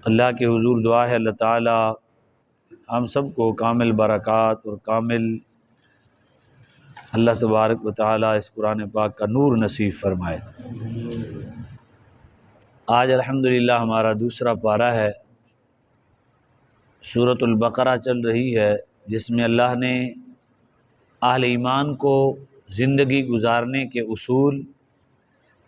اللہ کے حضور دعا ہے اللہ تعالی ہم سب کو کامل برکات اور کامل اللہ تبارک و تعالی اس قرآن پاک کا نور نصیب فرمائے۔ آج الحمدللہ ہمارا دوسرا پارہ ہے، سورۃ البقرہ چل رہی ہے، جس میں اللہ نے اہل ایمان کو زندگی گزارنے کے اصول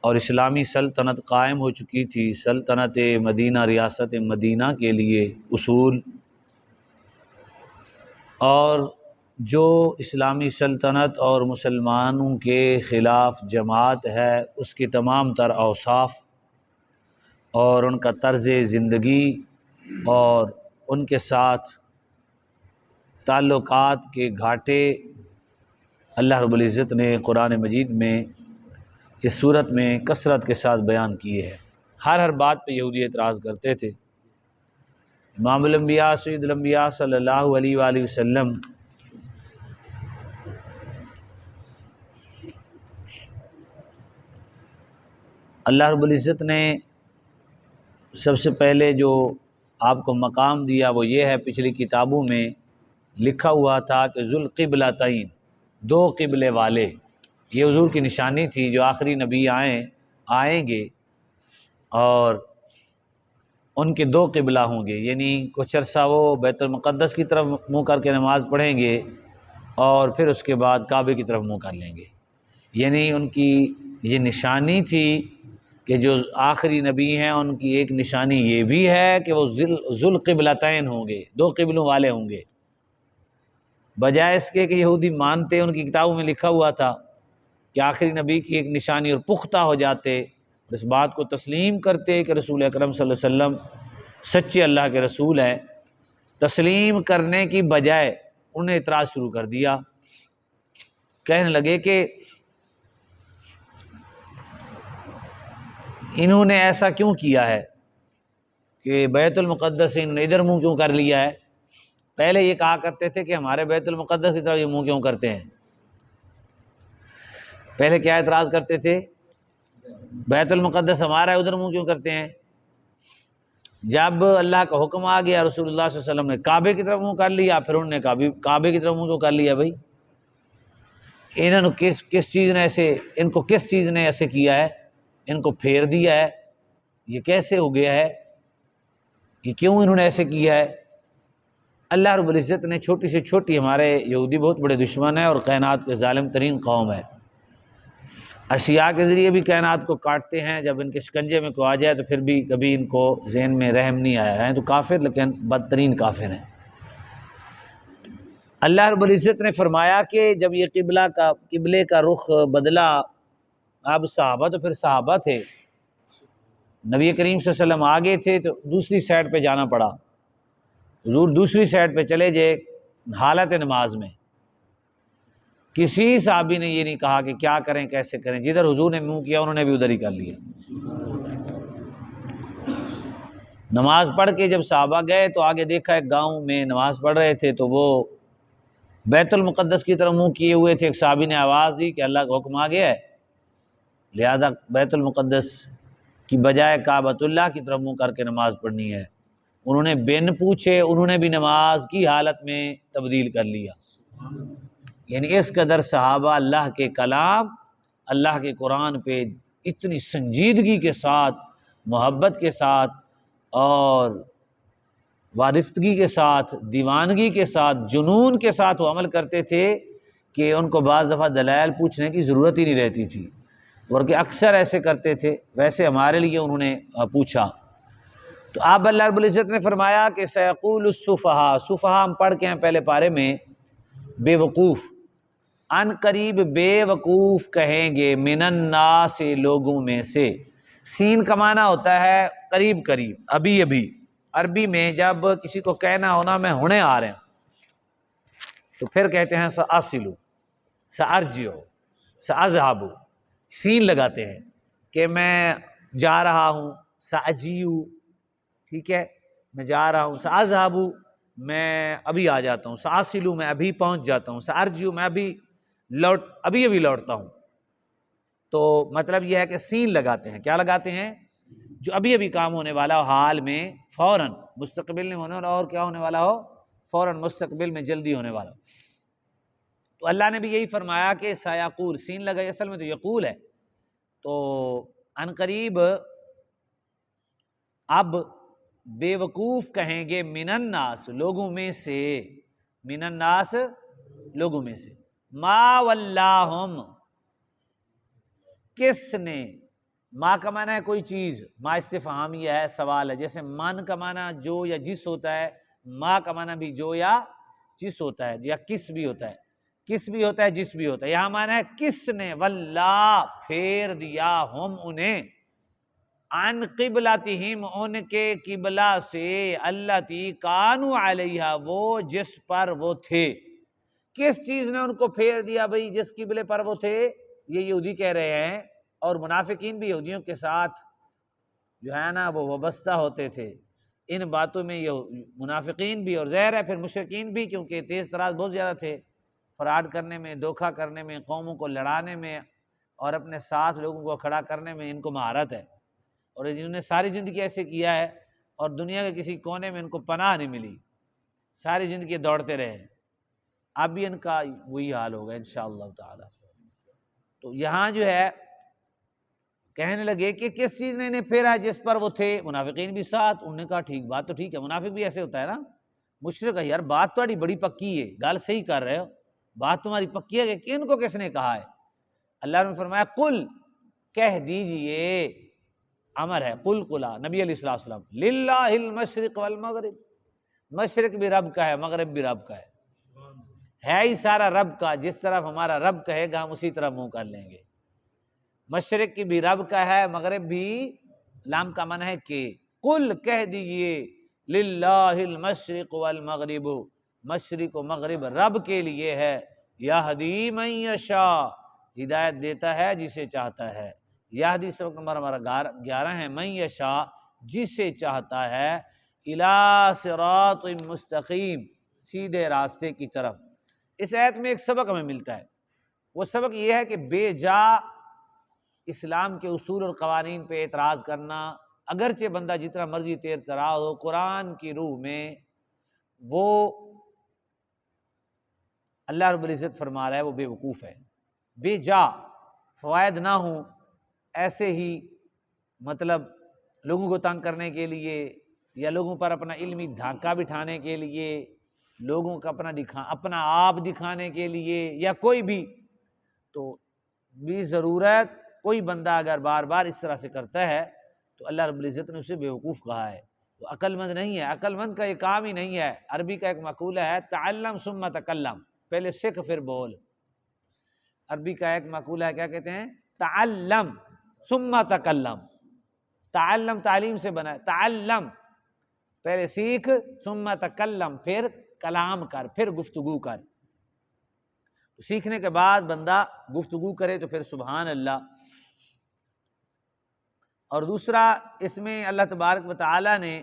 اور اسلامی سلطنت قائم ہو چکی تھی، سلطنت مدینہ ریاست مدینہ کے لیے اصول، اور جو اسلامی سلطنت اور مسلمانوں کے خلاف جماعت ہے اس کی تمام تر اوصاف اور ان کا طرز زندگی اور ان کے ساتھ تعلقات کے گھاٹے اللہ رب العزت نے قرآن مجید میں اس صورت میں کثرت کے ساتھ بیان کیے ہیں۔ ہر بات پہ یہودی اعتراض کرتے تھے۔ امام الانبیاء سید الانبیاء صلی اللہ علیہ وآلہ وسلم اللہ رب العزت نے سب سے پہلے جو آپ کو مقام دیا وہ یہ ہے، پچھلی کتابوں میں لکھا ہوا تھا کہ ذوالقبلتین، دو قبلے والے، یہ حضور کی نشانی تھی، جو آخری نبی آئیں گے اور ان کے دو قبلہ ہوں گے، یعنی کچھ عرصہ وہ بیت المقدس کی طرف منہ کر کے نماز پڑھیں گے اور پھر اس کے بعد کعبے کی طرف منہ کر لیں گے۔ یعنی ان کی یہ نشانی تھی کہ جو آخری نبی ہیں ان کی ایک نشانی یہ بھی ہے کہ وہ ذوالقبلتین ہوں گے، دو قبلوں والے ہوں گے، بجائے اس کے کہ یہودی مانتے، ان کی کتابوں میں لکھا ہوا تھا کہ آخری نبی کی ایک نشانی اور پختہ ہو جاتے، اس بات کو تسلیم کرتے کہ رسول اکرم صلی اللہ علیہ وسلم سچے اللہ کے رسول ہیں۔ تسلیم کرنے کی بجائے انہوں نے اعتراض شروع کر دیا، کہنے لگے کہ انہوں نے ایسا کیوں کیا ہے کہ بیت المقدس انہوں نے ادھر منہ کیوں کر لیا ہے؟ پہلے یہ کہا کرتے تھے کہ ہمارے بیت المقدس کی طرف یہ منہ کیوں کرتے ہیں؟ پہلے کیا اعتراض کرتے تھے؟ بیت المقدس ہمارا ہے، ادھر منہ کیوں کرتے ہیں؟ جب اللہ کا حکم آ گیا، رسول اللہ صلی اللہ علیہ وسلم نے کعبے کی طرف منہ کر لیا، پھر انہوں نے کعبے کی طرف منہ کیوں کر لیا؟ بھائی انہوں نے کس چیز نے ایسے کیا ہے؟ ان کو پھیر دیا ہے؟ یہ کیسے ہو گیا ہے؟ یہ کیوں انہوں نے ایسے کیا ہے؟ اللہ رب العزت نے چھوٹی سے چھوٹی، ہمارے یہودی بہت بڑے دشمن ہیں اور کائنات کے ظالم ترین قوم ہے، اشیاء کے ذریعے بھی کائنات کو کاٹتے ہیں، جب ان کے شکنجے میں کو آ جائے تو پھر بھی کبھی ان کو ذہن میں رحم نہیں آیا ہے، تو کافر لیکن بدترین کافر ہیں۔ اللہ رب العزت نے فرمایا کہ جب یہ قبلے کا رخ بدلا، اب صحابہ تو پھر صحابہ تھے، نبی کریم صلی اللہ علیہ وسلم آگے تھے تو دوسری سائڈ پہ جانا پڑا، حضور دوسری سائڈ پہ چلے جائے حالت نماز میں۔ کسی صحابی نے یہ نہیں کہا کہ کیا کریں کیسے کریں، جدھر حضور نے منہ کیا انہوں نے بھی ادھر ہی کر لیا۔ نماز پڑھ کے جب صحابہ گئے تو آگے دیکھا ایک گاؤں میں نماز پڑھ رہے تھے، تو وہ بیت المقدس کی طرف منہ کیے ہوئے تھے۔ ایک صحابی نے آواز دی کہ اللہ کا حکم آ گیا ہے، لہذا بیت المقدس کی بجائے کعبۃ اللہ کی طرف منہ کر کے نماز پڑھنی ہے۔ انہوں نے بن پوچھے، انہوں نے بھی نماز کی حالت میں تبدیل کر لیا۔ یعنی اس قدر صحابہ اللہ کے کلام، اللہ کے قرآن پہ اتنی سنجیدگی کے ساتھ، محبت کے ساتھ اور وارفتگی کے ساتھ، دیوانگی کے ساتھ، جنون کے ساتھ وہ عمل کرتے تھے کہ ان کو بعض دفعہ دلائل پوچھنے کی ضرورت ہی نہیں رہتی تھی، بلکہ اکثر ایسے کرتے تھے۔ ویسے ہمارے لیے انہوں نے پوچھا تو آپ اللہ رب العزت نے فرمایا کہ سیقول السفہاء، سفہاء ہم پڑھ کے ہیں پہلے پارے میں، بے وقوف، ان قریب بے وقوف کہیں گے، من الناس، لوگوں میں سے۔ سین کا معنی ہوتا ہے قریب قریب، ابھی ابھی۔ عربی میں جب کسی کو کہنا ہونا میں ہونے آ رہا ہوں تو پھر کہتے ہیں سأصل، سأرجع، سأذهب، سین لگاتے ہیں کہ میں جا رہا ہوں، سأجیع، ٹھیک ہے، میں جا رہا ہوں، سأذهب، میں ابھی آ جاتا ہوں، سأصل، میں ابھی پہنچ جاتا ہوں، سأرجع، میں ابھی لوٹتا ہوں۔ تو مطلب یہ ہے کہ سین لگاتے ہیں، کیا لگاتے ہیں؟ جو ابھی ابھی کام ہونے والا ہو حال میں فوراً، مستقبل میں ہونے والا اور کیا ہونے والا ہو، فوراً مستقبل میں جلدی ہونے والا ہو۔ تو اللہ نے بھی یہی فرمایا کہ سیقول، سین لگا، اصل میں تو یقول ہے، تو ان قریب اب بے وقوف کہیں گے من الناس، لوگوں میں سے، من الناس لوگوں میں سے، ما ولاہم، کس نے، ما کا معنی ہے کوئی چیز، ما استفہامیہ ہے، سوال ہے، جیسے من کا معنی جو یا جس ہوتا ہے، ما کا معنی بھی جو یا جس ہوتا ہے، یا کس بھی ہوتا ہے، کس بھی ہوتا ہے، جس بھی ہوتا ہے، یہاں معنی ہے کس نے، واللہ پھیر دیا، ہم انہیں، عن قبلتہم ان کے قبلہ سے، التی کانوا علیہا وہ جس پر وہ تھے، کس چیز نے ان کو پھیر دیا بھئی جس قبلے پر وہ تھے، یہ یہودی کہہ رہے ہیں، اور منافقین بھی یہودیوں کے ساتھ جو ہے نا وہ وابستہ ہوتے تھے ان باتوں میں، یہ منافقین بھی اور ظاہر ہے پھر مشرکین بھی، کیونکہ تیز تراز بہت زیادہ تھے، فراڈ کرنے میں، دھوکہ کرنے میں، قوموں کو لڑانے میں، اور اپنے ساتھ لوگوں کو کھڑا کرنے میں ان کو مہارت ہے، اور جنہوں نے ساری زندگی ایسے کیا ہے، اور دنیا کے کسی کونے میں ان کو پناہ نہیں ملی، ساری زندگی دوڑتے رہے، اب بھی ان کا وہی حال ہوگا انشاءاللہ تعالی۔ تو یہاں جو ہے کہنے لگے کہ کس چیز نے انہیں پھیرا جس پر وہ تھے، منافقین بھی ساتھ، انہوں نے کہا ٹھیک، بات تو ٹھیک ہے، منافق بھی ایسے ہوتا ہے نا، مشرک ہے، یار بات تو بڑی پکی ہے، گال صحیح کر رہے ہو، بات تمہاری پکی ہے کہ ان کو کس نے کہا ہے؟ اللہ نے فرمایا قل، کہہ دیجئے، امر ہے، قل قلا، نبی علیہ الصلوۃ والسلام، للہ المشرق والمغرب، مشرق بھی رب کا ہے، مغرب بھی رب کا ہے ہی سارا رب کا، جس طرف ہمارا رب کہے گا ہم اسی طرف منہ کر لیں گے، مشرق کی بھی رب کا ہے، مغرب بھی، لام کا معنی ہے کہ، قل کہہ دیجئے، للہ المشرق والمغرب، مشرق و مغرب رب کے لیے ہے، یہدی من یشاء، ہدایت دیتا ہے جسے چاہتا ہے، یہدی سبق نمبر ہمارا 11 ہے، من یشاء جسے چاہتا ہے، الی صراط مستقیم سیدھے راستے کی طرف۔ اس آیت میں ایک سبق ہمیں ملتا ہے، وہ سبق یہ ہے کہ بے جا اسلام کے اصول اور قوانین پہ اعتراض کرنا، اگرچہ بندہ جتنا مرضی تیر تراز ہو، قرآن کی روح میں وہ اللہ رب العزت فرما رہا ہے وہ بے وقوف ہے، بے جا فوائد نہ ہوں، ایسے ہی مطلب لوگوں کو تنگ کرنے کے لیے، یا لوگوں پر اپنا علمی دھاکہ بٹھانے کے لیے، لوگوں کا اپنا آپ دکھانے کے لیے، یا کوئی بھی، تو بھی ضرورت، کوئی بندہ اگر بار بار اس طرح سے کرتا ہے تو اللہ رب العزت نے اسے بیوقوف کہا ہے، وہ عقل مند نہیں ہے، عقل مند کا یہ کام ہی نہیں ہے۔ عربی کا ایک مقولہ ہے تعلم ثم تکلم، پہلے سیکھ پھر بول، عربی کا ایک مقولہ ہے، کیا کہتے ہیں؟ تعلم ثم تکلم، تعلم تعلیم سے بنا ہے، تعلم پہلے سیکھ، ثم تکلم پھر کلام کر، پھر گفتگو کر، سیکھنے کے بعد بندہ گفتگو کرے تو پھر سبحان اللہ۔ اور دوسرا اس میں اللہ تبارک و تعالی نے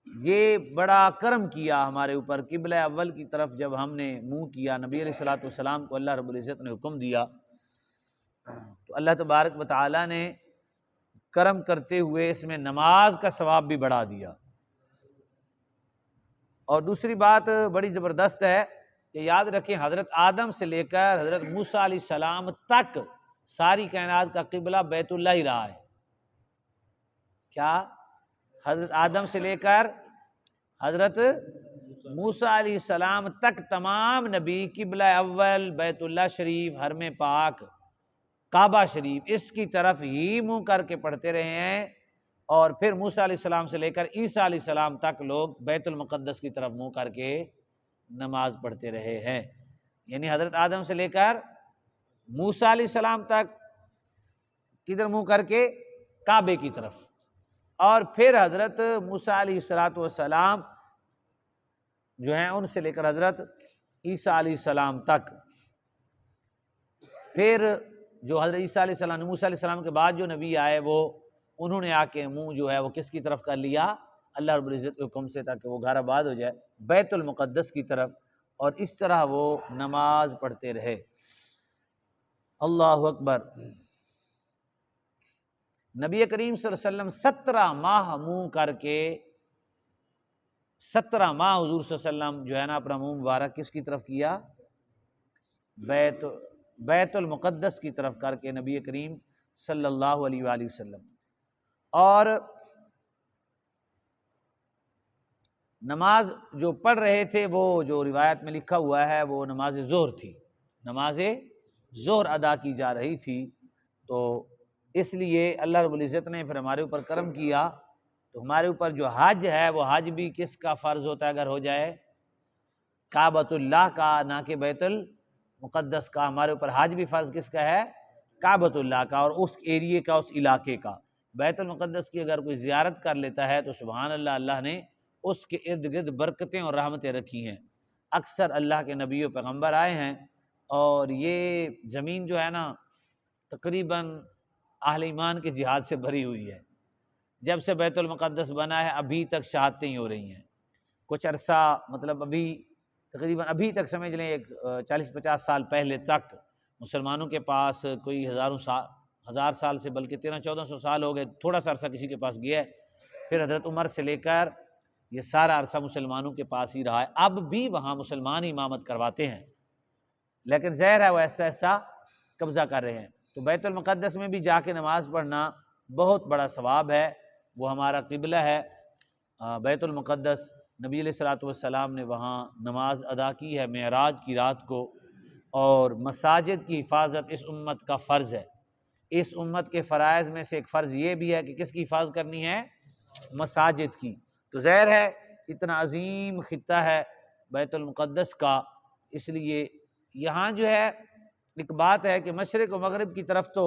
یہ بڑا کرم کیا ہمارے اوپر، قبلہ اول کی طرف جب ہم نے منہ کیا، نبی علیہ الصلوۃ والسلام کو اللہ رب العزت نے حکم دیا، تو اللہ تبارک و تعالی نے کرم کرتے ہوئے اس میں نماز کا ثواب بھی بڑھا دیا۔ اور دوسری بات بڑی زبردست ہے کہ یاد رکھیں، حضرت آدم سے لے کر حضرت موسیٰ علیہ السلام تک ساری کائنات کا قبلہ بیت اللہ ہی رہا ہے۔ کیا؟ حضرت آدم سے لے کر حضرت موسیٰ علیہ السلام تک تمام نبی قبلہ اول بیت اللہ شریف، حرم پاک، کعبہ شریف، اس کی طرف ہی منہ کر کے پڑھتے رہے ہیں، اور پھر موسیٰ علیہ السلام سے لے کر عیسیٰ علیہ السلام تک لوگ بیت المقدس کی طرف منہ کر کے نماز پڑھتے رہے ہیں، یعنی حضرت آدم سے لے کر موسیٰ علیہ السلام تک کدھر منہ کر کے؟ کعبے کی طرف، اور پھر حضرت موسیٰ علیہ السلام جو ہیں ان سے لے کر حضرت عیسیٰ علیہ السلام تک، پھر جو حضرت عیسیٰ علیہ السلام، موسیٰ علیہ السلام کے بعد جو نبی آئے وہ انہوں نے آ کے منہ جو ہے وہ کس کی طرف کر لیا؟ اللہ رب العزت کے حکم سے، تاکہ وہ گھر آباد ہو جائے بیت المقدس کی طرف، اور اس طرح وہ نماز پڑھتے رہے۔ اللہ اکبر۔ نبی کریم صلی اللہ علیہ وسلم 17 ماہ منہ کر کے 17 ماہ حضور صلی اللہ علیہ وسلم جو ہے نا اپنا منہ مبارک کس کی طرف کیا؟ بیت المقدس کی طرف کر کے نبی کریم صلی اللہ علیہ وآلہ وسلم. اور نماز جو پڑھ رہے تھے وہ جو روایت میں لکھا ہوا ہے وہ نماز ظہر تھی، نماز ظہر ادا کی جا رہی تھی. تو اس لیے اللہ رب العزت نے پھر ہمارے اوپر کرم کیا، تو ہمارے اوپر جو حج ہے وہ حج بھی کس کا فرض ہوتا ہے اگر ہو جائے؟ کعبۃ اللہ کا، نہ کہ بیت المقدس کا. ہمارے اوپر حج بھی فرض کس کا ہے؟ کعبۃ اللہ کا، اور اس ایریے کا، اس علاقے کا. بیت المقدس کی اگر کوئی زیارت کر لیتا ہے تو سبحان اللہ، اللہ نے اس کے ارد گرد برکتیں اور رحمتیں رکھی ہیں. اکثر اللہ کے نبی و پیغمبر آئے ہیں، اور یہ زمین جو ہے نا تقریباً اہل ایمان کے جہاد سے بھری ہوئی ہے. جب سے بیت المقدس بنا ہے ابھی تک شہادتیں ہی ہو رہی ہیں. کچھ عرصہ مطلب ابھی تقریباً ابھی تک سمجھ لیں 40-50 سال پہلے تک مسلمانوں کے پاس کوئی ہزار سال سے بلکہ 1300-1400 سال ہو گئے، تھوڑا سا عرصہ کسی کے پاس گیا ہے. پھر حضرت عمر سے لے کر یہ سارا عرصہ مسلمانوں کے پاس ہی رہا ہے. اب بھی وہاں مسلمان امامت کرواتے ہیں، لیکن ظاہر ہے وہ ایسا ایسا قبضہ کر رہے ہیں. تو بیت المقدس میں بھی جا کے نماز پڑھنا بہت بڑا ثواب ہے. وہ ہمارا قبلہ ہے بیت المقدس. نبی علیہ الصلوۃ والسلام نے وہاں نماز ادا کی ہے معراج کی رات کو. اور مساجد کی حفاظت اس امت کا فرض ہے. اس امت کے فرائض میں سے ایک فرض یہ بھی ہے کہ کس کی حفاظت کرنی ہے؟ مساجد کی. تو ظاہر ہے اتنا عظیم خطہ ہے بیت المقدس کا، اس لیے یہاں جو ہے ایک بات ہے کہ مشرق و مغرب کی طرف تو